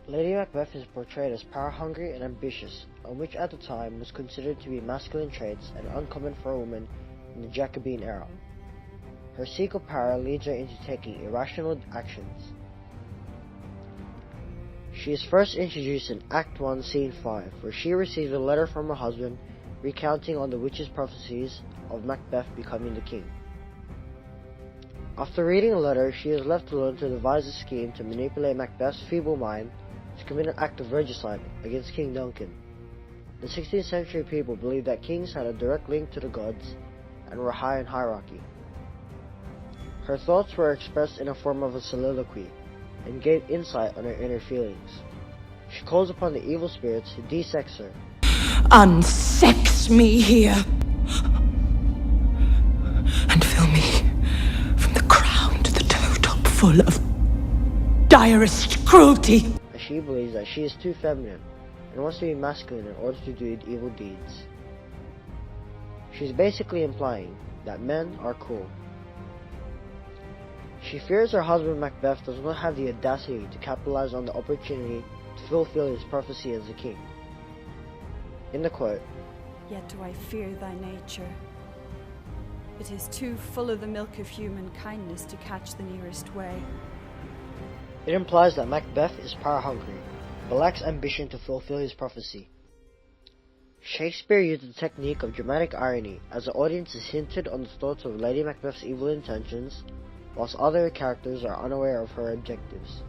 Lady Macbeth is portrayed as power-hungry and ambitious, which at the time was considered to be masculine traits and uncommon for a woman in the Jacobean era. Her seek of power leads her into taking irrational actions. She is first introduced in Act 1, Scene 5, where she receives a letter from her husband recounting on the witch's prophecies of Macbeth becoming the king. After reading the letter, she is left alone to devise a scheme to manipulate Macbeth's feeble mind to commit an act of regicide against King Duncan. The 16th century people believed that kings had a direct link to the gods and were high in hierarchy. Her thoughts were expressed in a form of a soliloquy and gave insight on her inner feelings. She calls upon the evil spirits to de-sex her. Unsex me here, and fill me from the crown to the toe top full of direst cruelty. As she believes that she is too feminine and wants to be masculine in order to do evil deeds. She's basically implying that men are cool. She fears her husband Macbeth does not have the audacity to capitalize on the opportunity to fulfill his prophecy as a king. In the quote, "Yet do I fear thy nature. It is too full of the milk of human kindness to catch the nearest way." it implies that Macbeth is power-hungry, but lacks ambition to fulfill his prophecy. Shakespeare used the technique of dramatic irony as the audience is hinted on the thoughts of Lady Macbeth's evil intentions, whilst other characters are unaware of her objectives.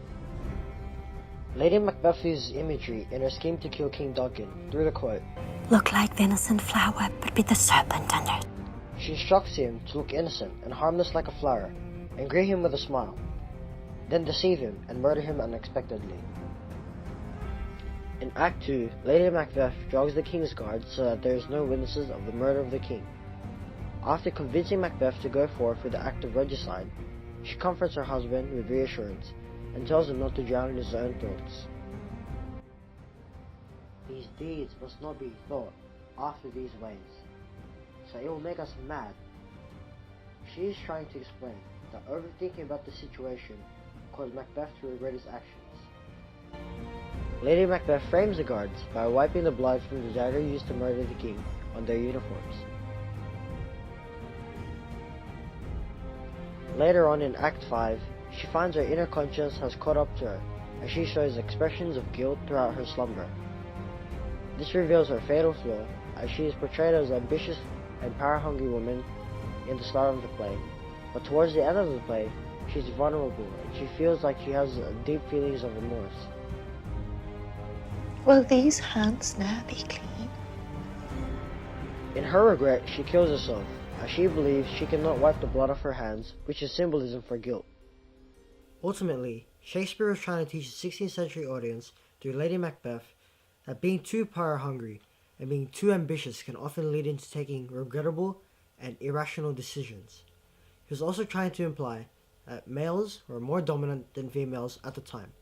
Lady Macbeth uses imagery in her scheme to kill King Duncan through the quote, "Look like the innocent flower, but with the serpent under it." She instructs him to look innocent and harmless like a flower, and greet him with a smile, then deceive him and murder him unexpectedly. In Act 2, Lady Macbeth drugs the king's guard so that there is no witnesses of the murder of the king. After convincing Macbeth to go forth with the act of regicide, she comforts her husband with reassurance and tells him not to drown in his own thoughts. These deeds must not be thought after these ways, so it will make us mad. She is trying to explain that overthinking about the situation caused Macbeth to regret his actions. Lady Macbeth frames the guards by wiping the blood from the dagger used to murder the king on their uniforms. Later on in Act 5, she finds her inner conscience has caught up to her as she shows expressions of guilt throughout her slumber. This reveals her fatal flaw as she is portrayed as an ambitious and power-hungry woman in the start of the play, but towards the end of the play, she's vulnerable and she feels like she has deep feelings of remorse. Will these hands now be clean? In her regret, she kills herself, as she believes she cannot wipe the blood off her hands, which is symbolism for guilt. Ultimately, Shakespeare was trying to teach the 16th century audience through Lady Macbeth that being too power-hungry and being too ambitious can often lead into taking regrettable and irrational decisions. He was also trying to imply that males were more dominant than females at the time.